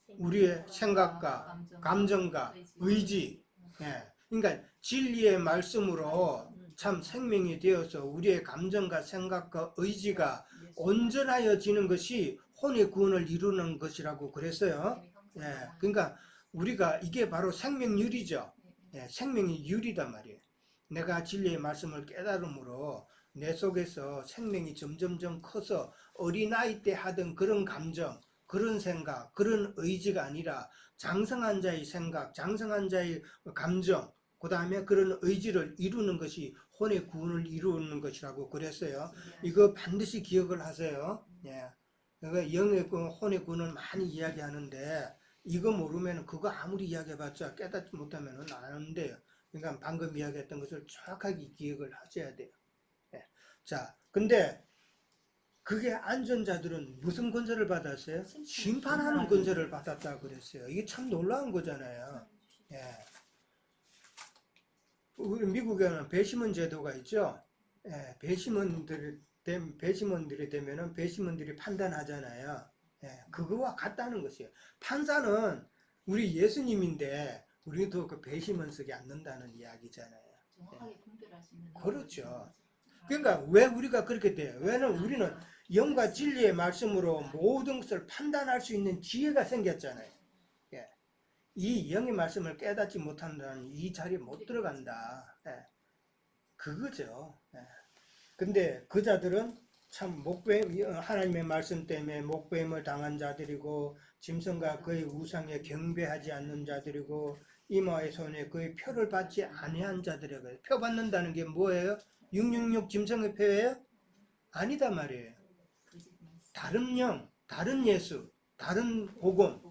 우리의 생각과 감정과 의지. 예, 그러니까 진리의 말씀으로 참 생명이 되어서 우리의 감정과 생각과 의지가 온전하여지는 것이 혼의 구원을 이루는 것이라고 그랬어요. 예, 그러니까 우리가 이게 바로 생명률이죠. 예, 생명이 율이단 말이에요. 내가 진리의 말씀을 깨달음으로 내 속에서 생명이 점점점 커서 어린아이 때 하던 그런 감정, 그런 생각, 그런 의지가 아니라 장성한 자의 생각, 장성한 자의 감정, 그 다음에 그런 의지를 이루는 것이 혼의 구원을 이루는 것이라고 그랬어요. 이거 반드시 기억을 하세요. 예. 그러니까 영의 혼의 구원을 많이 이야기하는데 이거 모르면 그거 아무리 이야기해봤자 깨닫지 못하면 안 돼요. 그러니까 방금 이야기했던 것을 정확하게 기억을 하셔야 돼요. 예. 자, 근데 그게 안전자들은 무슨 권세를 받았어요? 심판하는 권세를 받았다고 그랬어요. 이게 참 놀라운 거잖아요. 예. 우리 미국에는 배심원 제도가 있죠. 예. 배심원들이 되면은 배심원들이 판단하잖아요. 예. 그거와 같다는 것이에요. 판사는 우리 예수님인데 우리도 그 배심원석에 앉는다는 이야기잖아요. 정확하게 분별하시는. 그렇죠. 그러니까 왜 우리가 그렇게 돼요? 왜냐면 우리는 영과 진리의 말씀으로 모든 것을 판단할 수 있는 지혜가 생겼잖아요. 예. 이 영의 말씀을 깨닫지 못한다는 이 자리에 못 들어간다. 예. 그거죠. 예. 근데 그 자들은 참 하나님의 말씀 때문에 목배임을 당한 자들이고 짐승과 그의 우상에 경배하지 않는 자들이고 이마의 손에 그의 표를 받지 아니한 자들이에요. 표 받는다는 게 뭐예요? 666 짐승의 표예요? 아니다 말이에요. 다른 영, 다른 예수, 다른 복음,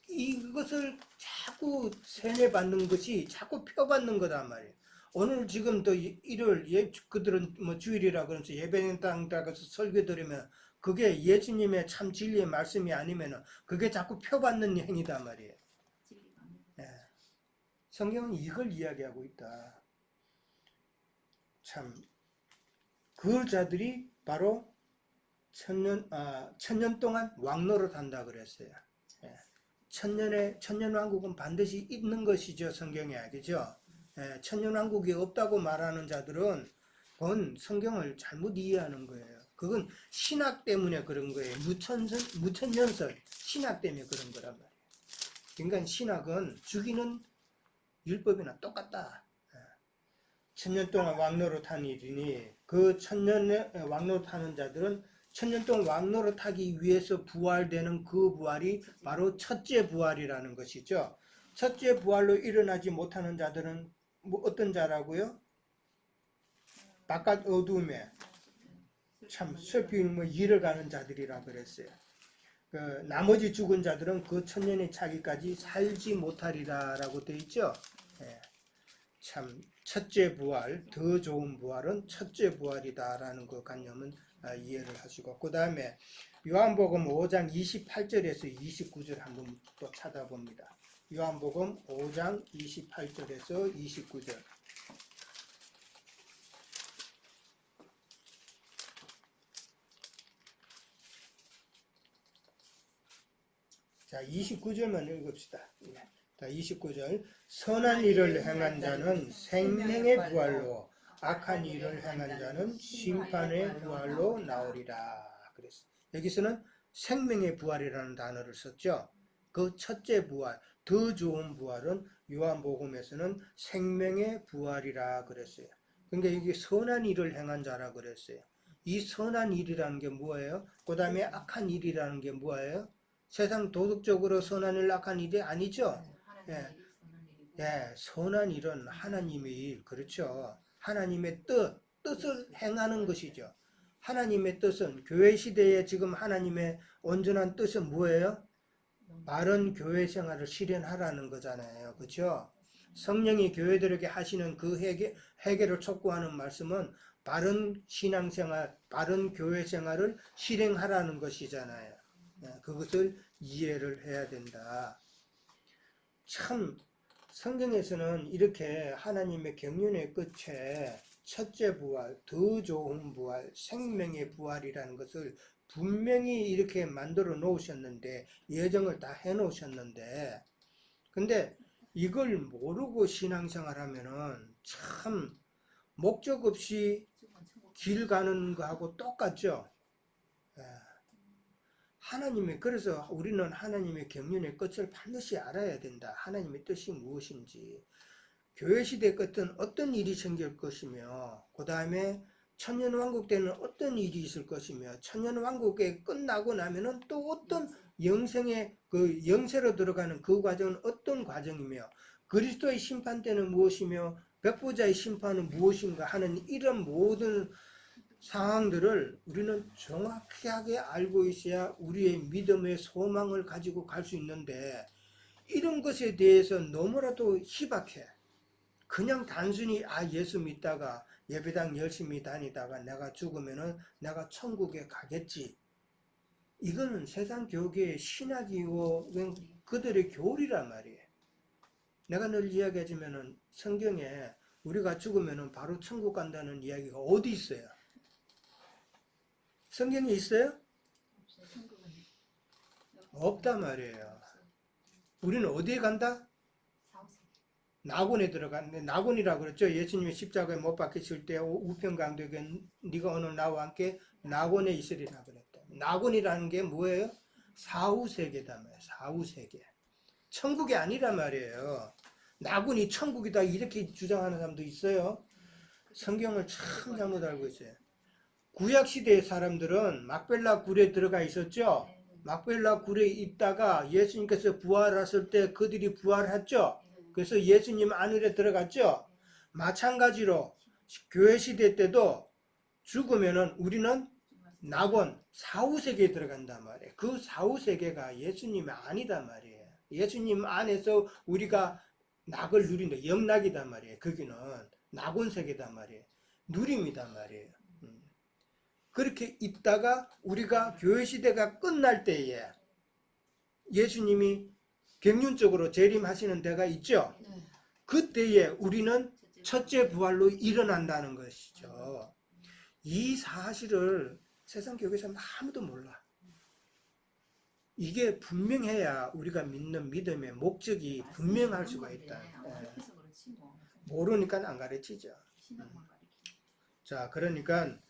이것을 자꾸 세뇌받는 것이 자꾸 표받는 거단 말이에요. 오늘 지금 또 일요일 그들은 뭐 주일이라 그러면서 예배당 가서 설교 들으면 그게 예수님의 참 진리의 말씀이 아니면은 그게 자꾸 표받는 행위단 말이에요. 예. 성경은 이걸 이야기하고 있다. 참 그 자들이 바로 천년 동안 왕노릇 한다 그랬어요. 예. 천년왕국은 반드시 있는 것이죠. 성경에. 그죠? 예. 천년왕국이 없다고 말하는 자들은 그건 성경을 잘못 이해하는 거예요. 그건 신학 때문에 그런 거예요. 무천년설 신학 때문에 그런 거란 말이에요. 그러니까 신학은 죽이는 율법이나 똑같다. 천년 동안 왕노릇한 일이니 그 천년에 왕노릇하는 자들은 천년 동안 왕노릇하기 위해서 부활되는 그 부활이 바로 첫째 부활이라는 것이죠. 첫째 부활로 일어나지 못하는 자들은 뭐 어떤 자라고요? 바깥 어두움에 참 슬피 뭐 잃어가는 자들이라 그랬어요. 그 나머지 죽은 자들은 그 천년의 차기까지 살지 못하리라라고 되어 있죠. 예. 참 첫째 부활, 더 좋은 부활은 첫째 부활이다라는 그 관념은 이해를 하시고, 그 다음에 요한복음 5장 28절에서 29절 한번 또 찾아봅니다. 요한복음 5장 28절에서 29절. 자, 29절만 읽읍시다. 자, 29절. 선한 일을 행한 자는 생명의 부활로, 악한 일을 행한 자는 심판의 부활로 나오리라. 그랬어요. 여기서는 생명의 부활이라는 단어를 썼죠. 그 첫째 부활, 더 좋은 부활은 요한복음에서는 생명의 부활이라 그랬어요. 그러니까 여기 선한 일을 행한 자라 그랬어요. 이 선한 일이라는 게 뭐예요? 그 다음에 악한 일이라는 게 뭐예요? 세상 도덕적으로 선한 일, 악한 일이 아니죠. 예. 예, 선한 일은 하나님의 일, 그렇죠. 하나님의 뜻을 행하는 것이죠. 하나님의 뜻은 교회 시대에 지금 하나님의 온전한 뜻은 뭐예요? 바른 교회 생활을 실현하라는 거잖아요. 그렇죠? 성령이 교회들에게 하시는 그 회개를 촉구하는 말씀은 바른 신앙생활, 바른 교회 생활을 실행하라는 것이잖아요. 그것을 이해를 해야 된다. 참 성경에서는 이렇게 하나님의 경륜의 끝에 첫째 부활, 더 좋은 부활, 생명의 부활이라는 것을 분명히 이렇게 만들어 놓으셨는데, 예정을 다 해 놓으셨는데, 근데 이걸 모르고 신앙생활 하면은 참 목적 없이 길 가는 거하고 똑같죠. 그래서 우리는 하나님의 경륜의 끝을 반드시 알아야 된다. 하나님의 뜻이 무엇인지. 교회 시대 끝은 어떤 일이 생길 것이며, 그 다음에 천년왕국 때는 어떤 일이 있을 것이며, 천년왕국이 끝나고 나면은 또 어떤 영생의 영세로 들어가는 그 과정은 어떤 과정이며, 그리스도의 심판 때는 무엇이며, 백보자의 심판은 무엇인가 하는 이런 모든 상황들을 우리는 정확하게 알고 있어야 우리의 믿음의 소망을 가지고 갈 수 있는데, 이런 것에 대해서 너무나도 희박해. 그냥 단순히 예수 믿다가 예배당 열심히 다니다가 내가 죽으면은 내가 천국에 가겠지. 이거는 세상 교계의 신학이고 그들의 교리란 말이에요. 내가 늘 이야기하지만은 성경에 우리가 죽으면은 바로 천국 간다는 이야기가 어디 있어요? 성경에 있어요? 없단 말이에요. 우리는 어디에 간다? 낙원에 들어갔는데, 낙원이라고 그랬죠. 예수님이 십자가에 못 박히실 때 우편강도에게 네가 오늘 나와 함께 낙원에 있으리라 그랬다. 낙원이라는 게 뭐예요? 사후세계다 말이에요. 사후세계. 천국이 아니란 말이에요. 낙원이 천국이다 이렇게 주장하는 사람도 있어요. 성경을 참 잘못 알고 있어요. 구약시대의 사람들은 막벨라 굴에 들어가 있었죠. 막벨라 굴에 있다가 예수님께서 부활하실 때 그들이 부활했죠. 그래서 예수님 안으로 들어갔죠. 마찬가지로 교회 시대 때도 죽으면은 우리는 낙원, 사후세계에 들어간단 말이에요. 그 사후세계가 예수님이 아니단 말이에요. 예수님 안에서 우리가 낙을 누린다. 영락이단 말이에요. 거기는 낙원세계단 말이에요. 누림이단 말이에요. 그렇게 있다가 우리가 교회 시대가 끝날 때에 예수님이 경륜적으로 재림하시는 데가 있죠. 그때에 우리는 첫째 부활로 일어난다는 것이죠. 이 사실을 세상 교회에서는 아무도 몰라. 이게 분명해야 우리가 믿는 믿음의 목적이 분명할 수가 있다. 모르니까 안 가르치죠. 자, 그러니까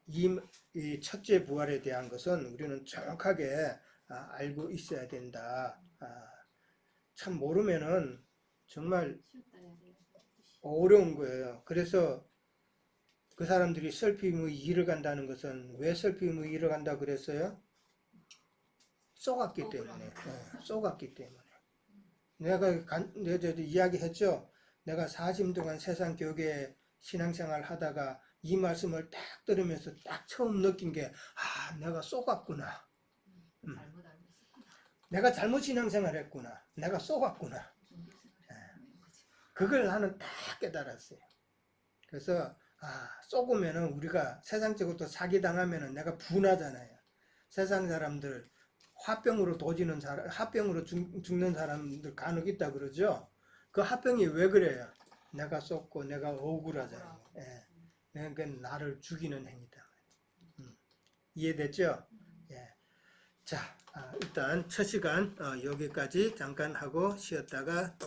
이 첫째 부활에 대한 것은 우리는 정확하게 알고 있어야 된다. 참 모르면은 정말 어려운 거예요. 그래서 그 사람들이 설피임의 일을 간다는 것은 왜 설피임의 일을 간다 그랬어요? 쏘갔기 때문에. 쏘갔기 때문에. 내가 이야기했죠. 내가 40년 동안 세상 교계 신앙생활 하다가 이 말씀을 딱 들으면서 딱 처음 느낀 게 내가 쏘갔구나. 내가 잘못 신앙생활 했구나. 내가 쏘갔구나. 그걸 나는 딱 깨달았어요. 그래서 쏘고면은 우리가 세상적으로 사기당하면은 내가 분하잖아요. 세상 사람들 화병으로 도지는 사람, 화병으로 죽는 사람들 간혹 있다 그러죠. 그 화병이 왜 그래요? 내가 쏘고 내가 억울하잖아요. 그러니까 나를 죽이는 행위다. 이해됐죠? 예. 자, 일단 첫 시간 여기까지 잠깐 하고 쉬었다가